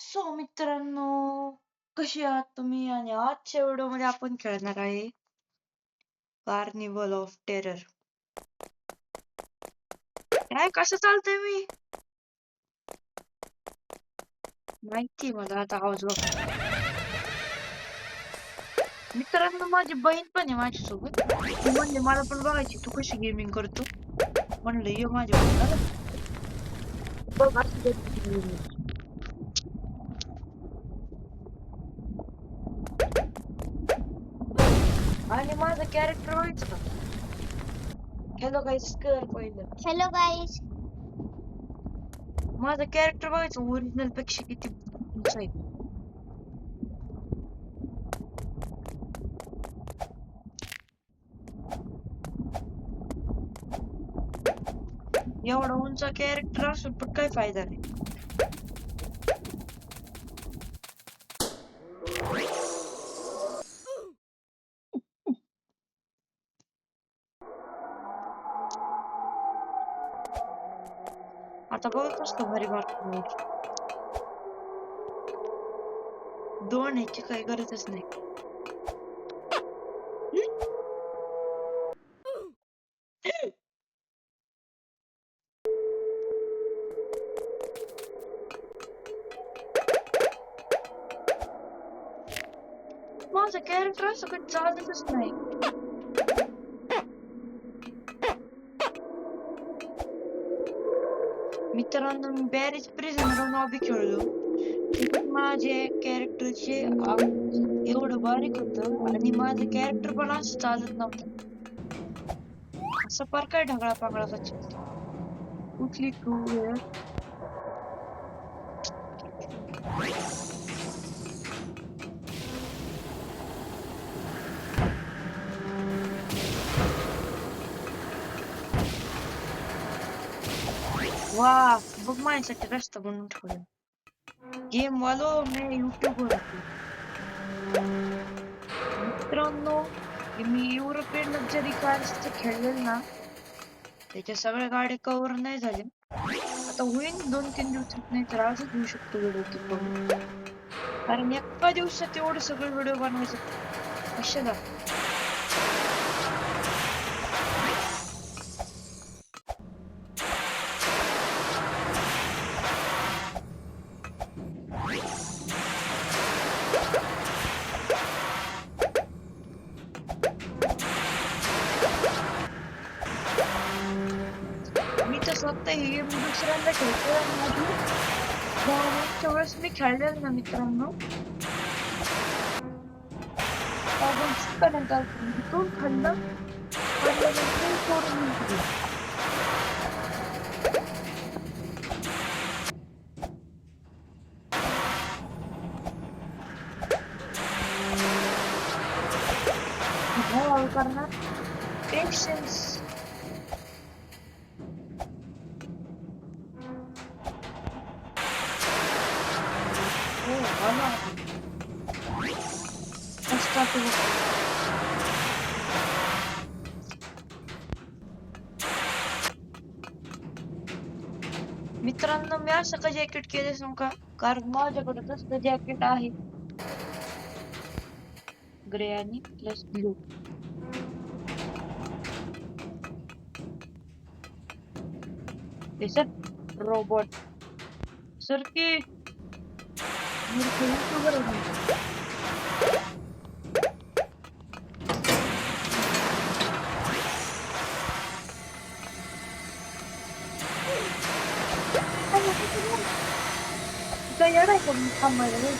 So मित्रांनो, कसे आहात तुम्ही? आणि आजच्या व्हिडिओमध्ये आपण खेळणार आहे कार्निवल ऑफ टेरर. काय कसं चालतंय मी माहिती मला आता आवाज बघ. मित्रांनो, माझी बहीण पण आहे माझ्यासोबत. ती म्हणली मला पण बघायची तू कशी गेमिंग करतो. म्हणलं ये माझ्या बहिणीला बघ अशी करते ती gaming. आणि माझं कॅरेक्टर व्हायचं का? हॅलो गाईस कर पहिलं. हॅलो गाईस. माझं कॅरेक्टर बघायचं ओरिजिनल पेक्षा किती उंच आहे. एवढा उंच कॅरेक्टर असून पण काय फायदा नाही. आता बघ कसलं भारी मारतो. दोन ह्याची काही गरजच नाही. माझं कॅरेक्टर असं काही चालतच नाही. मित्रांनो, मी बॅरेज प्रिझनर लॉबी खेळलो. त्याच्यात माझे कॅरेक्टरचे एवढं बारीक होतं आणि माझं कॅरेक्टर पण असं चालत नव्हतं. असं फार काय ढगळा पांगळा बच्चा कुठली टू वेळ. वा, बघ माझ्यासाठी रस्ता बनवून ठेवला. गेम वालो मी युट्यूबवर होतो. मित्रांनो, मी युरोपियन लक्झरी कार्सचं खेळलेलं ना, त्याच्या सगळ्या गाड्या कव्हर नाही झाल्या. आता होईन 2-3 दिवसात, नाही तर आजच होऊ शकतो व्हिडिओ ते कव्हर. कारण एका दिवसात एवढे सगळे व्हिडिओ बनवायचे कशाला. मी तर स्वतः ही गेम दुसऱ्यांदा खेळतोय आणि मागच्या वेळेस मी खेळलेलं ना मित्रांनो, आपण पर्यंत इथून खाल्लं खाल्ल्यानंतर सोडून दिलं. हळूहळू करणार पेशन्स. हो आला कष्टात. मित्रांनो, मी असं का जॅकेट केलं सांगू का? कारण माझ्याकडे तसलं जॅकेट आहे ग्रे आणि प्लस ब्लू. हे सर रोबोट सर की काय येणार का थांबायला रे?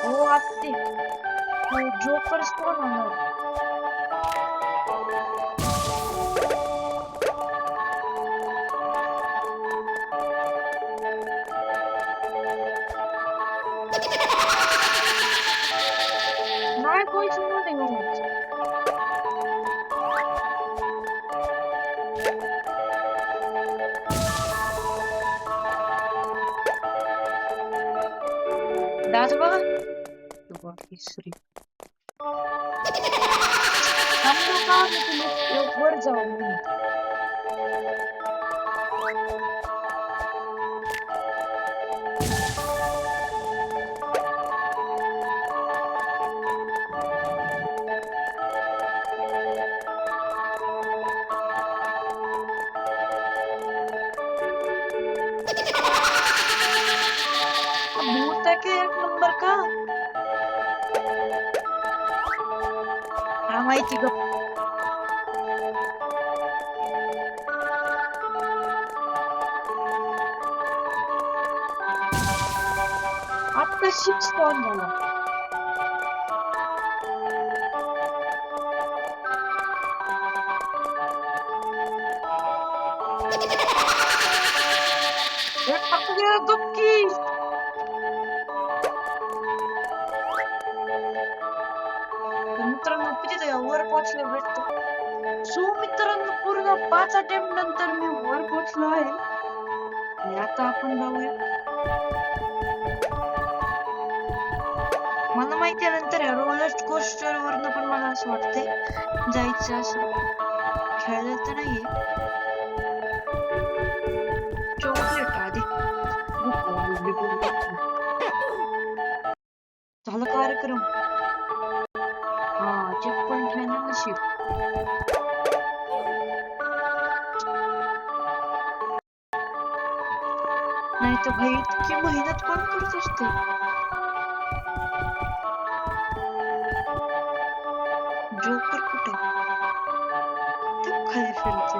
हो आत्ते जोकर स्पॉन होणार. नाही पैसे मध्ये घेऊन दात बघा. God, history. थांबलो का मी तुला वर जाऊ. भूत के एक नंबर का हा माहिती ग. आता शिक्स स्पॉन झाला. गप्की मित्रांनो किती वर पोहोचले भेटतो. सो मित्रांनो पूर्ण 5 अटेम्प्ट नंतर मी वर पोहोचलो आहे. आणि आता आपण जाऊया. मला माहिती आहे नंतर रोलर कोस्टर वरनं पण मला असं वाटतंय जायचं. असं खेळलं तर नाहीये. चॉकलेट आधी झालं कार्यक्रम. हा चेक पॉइंट आहे ना नशीब. नाही तर भाई इतकी मेहनत कोण करत असते. जोकर कुठे ते खाली फिरते.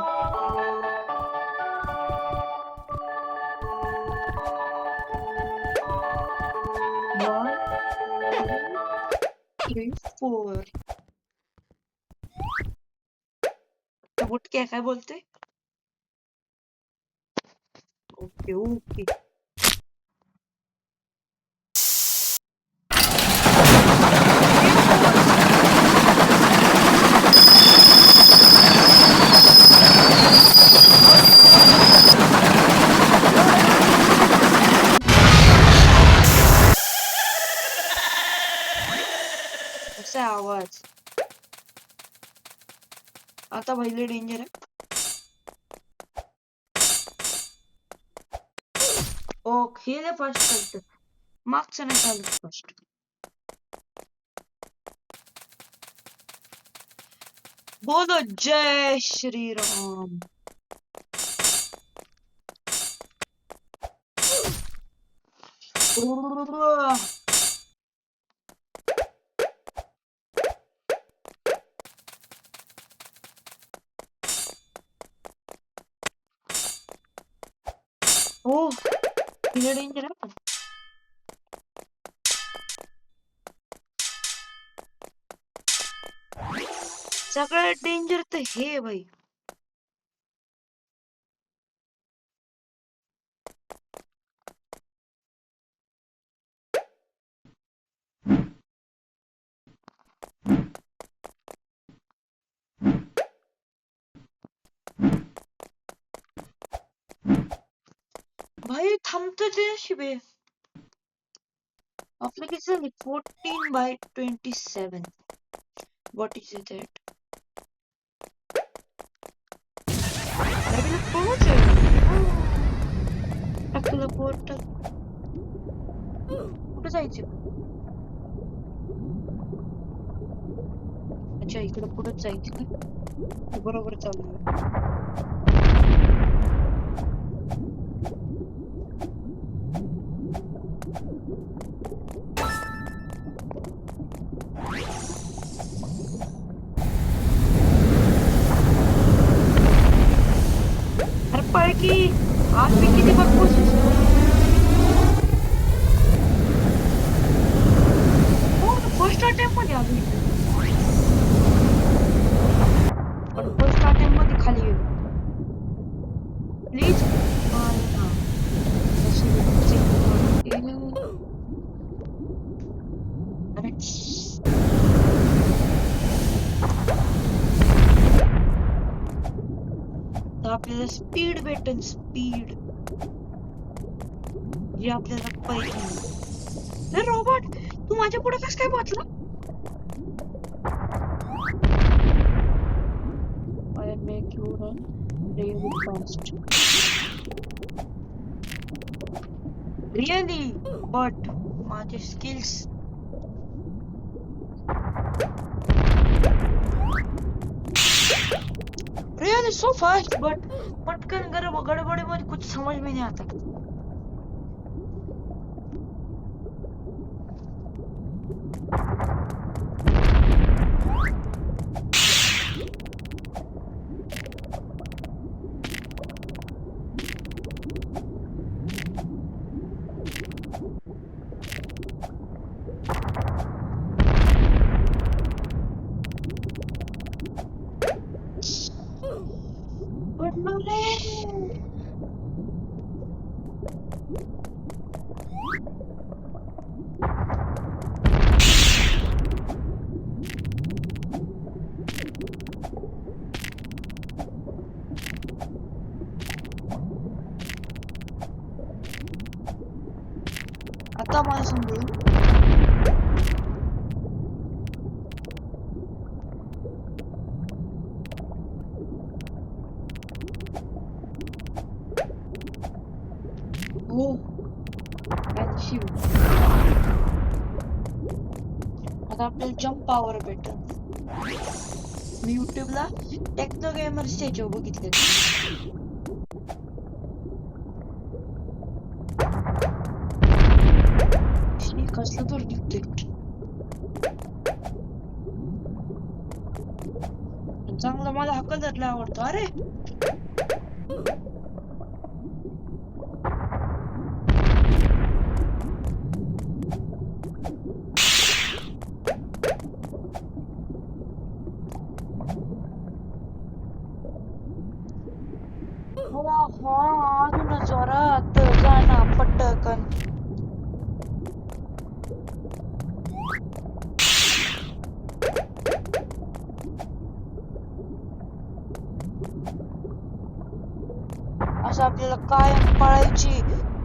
1 2 3 4. बुटक्या काय बोलते. Okay okay. कसा आवाज आता पहिले डेंजर आहे. ओके हे फर्स्ट चालतं. मागचं नाही चालत फर्स्ट. बोलो जय श्री राम. ओ हे डेंजर आहे. सगळ्यात डेंजर तर हे भाई. भाई थांबतं ते शिबे. आपलं किती झाली 14/27. What is it that? टाकलं पोर्टल. कुठं जायचं. अच्छा इकडं पुढंच जायचं का. बरोबर चालू. अरे पळ की आज मी किती बघ कोशिश. फर्स्ट अटेम्प्ट मध्ये आलो. पण फर्स्ट अटेम्प्ट मध्ये खाली गेलो. प्लीज आपल्याला स्पीड भेटेल. स्पीड जे आपल्याला पाहिजे. हे रोबोट, तू माझ्या पुढे कस काय पोहोचला? I make you run really fast. Really? But माझे skills. Really so fast, but पटकन गड़बड़ीमध्ये कुछ समझ में नहीं आता. पडलो रे. आता मला समजेल. हो शिव, आता आपल्याला जम्प पॉवर भेटल. मी युट्यूबला टेक्नो गेमर स्टेजवर बघितले. कसलं तर दिसते. चांगला मला हा कलर लय आवडतो. अरे अजून जोरात जाना पटकन. असं आपल्याला कायम पळायची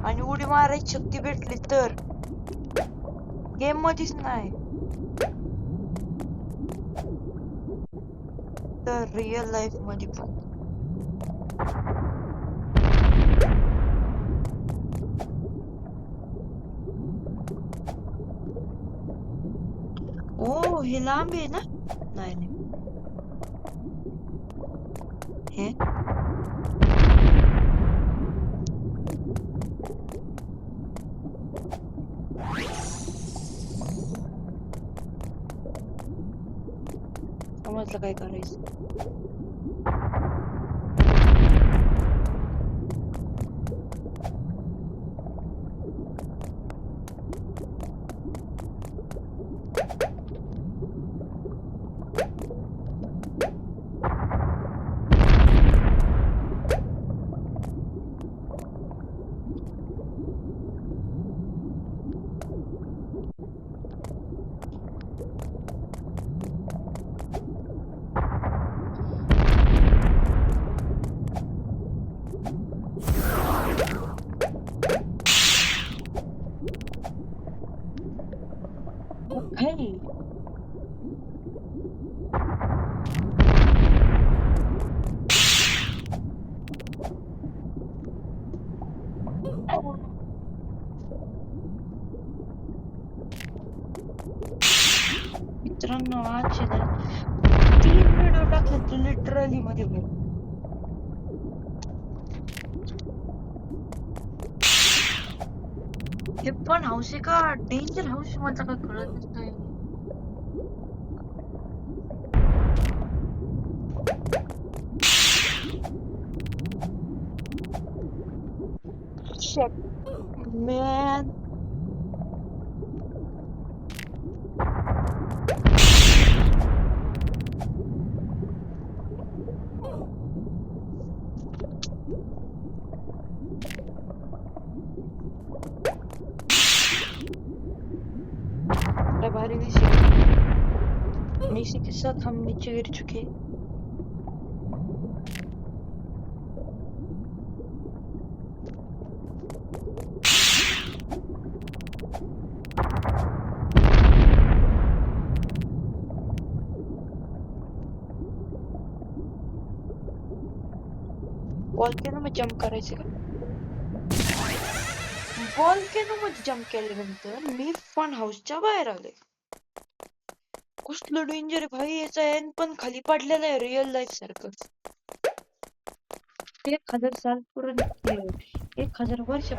आणि उडी मारायची शक्ती भेटली तर गेम मध्येच नाही तर रिअल लाईफ मध्ये पण. ओ हे लांब आहे ना? नाही नाही हे समजलं काय करायचं. Hey. मित्रांनो आज 3 व्हिडिओ टाकले लिटरली मध्ये बघ. हे पण हाऊस आहे का डेंजर हाऊस मला काय कळत नाही. Shit, man. भारी इसी के साथ हम नीचे गिर चुके. व्हॉल्केनो मध्ये जम्प करायचं का? व्हॉल्केनो मध्ये जम्प केल्यानंतर मी फन हाऊसच्या बाहेर आले. कसलं डेंजर भाई, याचा एन पण खाली पडलेला आहे रिअल लाईफ सारखं. 1000 साल पूर्ण 1000 वर्ष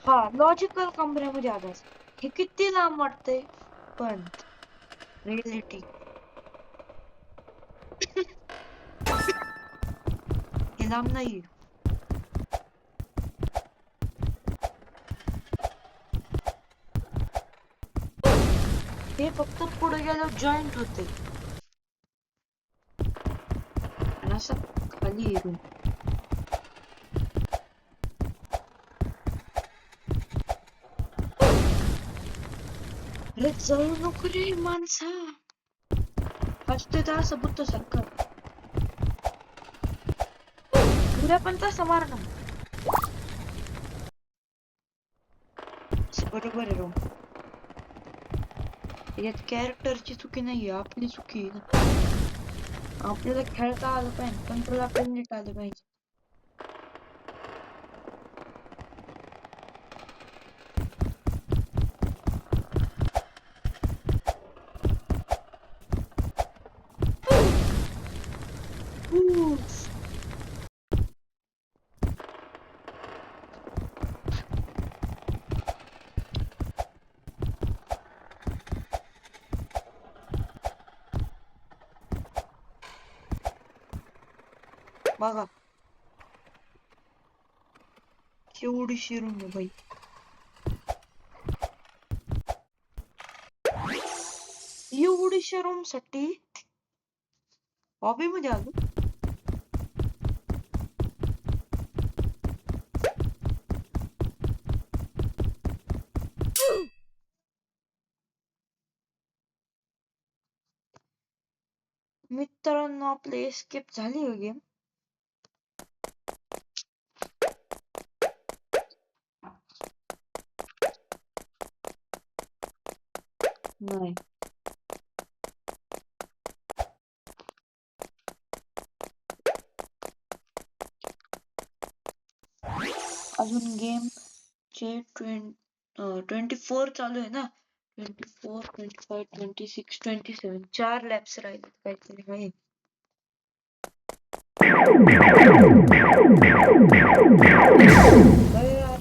हा लॉजिकल कमऱ्यामध्ये आवाज. हे किती लांब वाटतंय पण रिअलिटी हे लांब नाहीये. हे फक्त पुढे गेल्यावर जॉईंट होते आणि असं खाली रूम. अरे जाऊ नको रे माणसा, हसतोय तर असं बुद्ध सारखं. तुला पण तसं मारणं बरोबर आहे राव. यात कॅरेक्टरची चुकी नाहीये, आपली चुकी आहे ना. आपल्याला खेळता आलं पाहिजे, कंट्रोल आपल्याला नीट आलं पाहिजे. बघा एवढीशी रूम आहे बाई. एवढीशा रूम साठी हॉबी मध्ये आलो. मित्रांनो आपले एस्केप झाली हो गेम. नाही अजून गेम चे 24 चालू आहे ना. 24, 25, 26, 27 4 लॅब्स राहिले काहीतरी आहे. अरे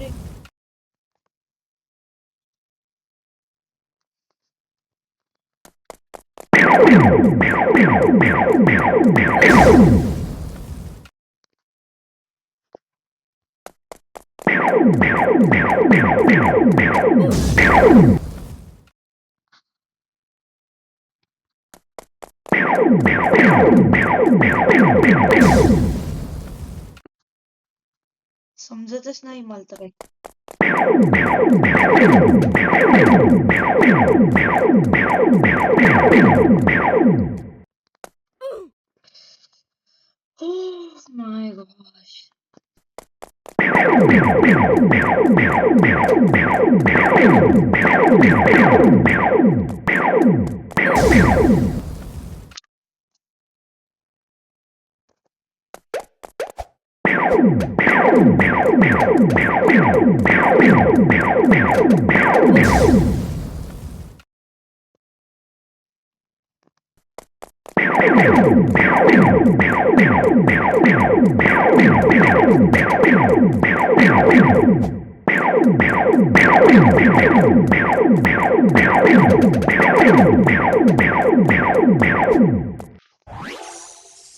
समजतच नाही मला तर काही. Oh my gosh.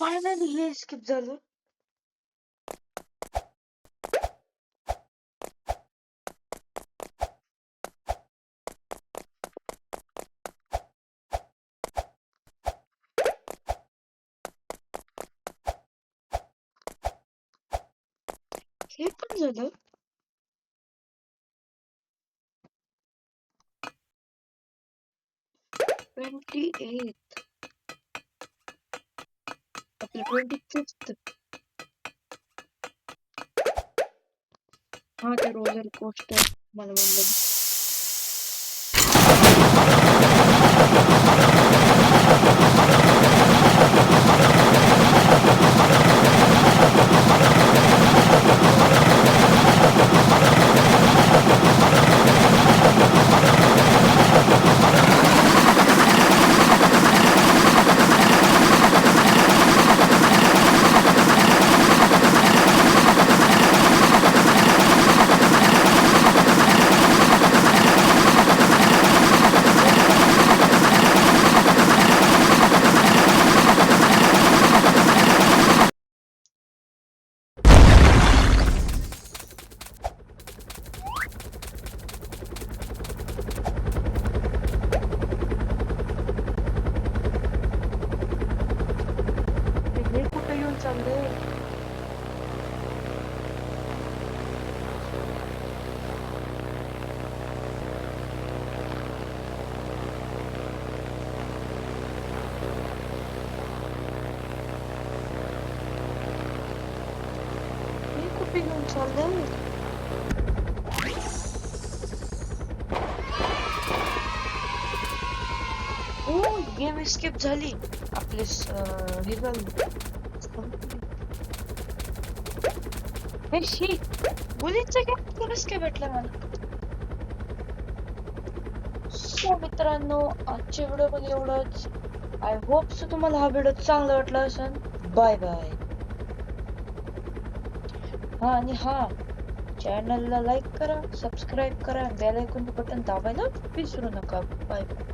फायनली हे स्किप झालं. हे पण झालं. आपले 25th. हा ते रोलर कोस्टर मला म्हणलं. हे कुठे येऊन चाललंय? हे कुठे घेऊन चाललंय? ओ गेम एस्केप झाली. आपले हे झालं. हे शी मुलींचं गेम कोणच काय भेटलं मला. सो मित्रांनो, आजच्या व्हिडिओमध्ये एवढंच. आय होप सो तुम्हाला हा व्हिडिओ चांगला वाटला असेल. Bye bye. हा, चॅनलला लाईक करा, सबस्क्राईब करा, बेल आयकॉन बटन दाबायला विसरू नका. Bye bye.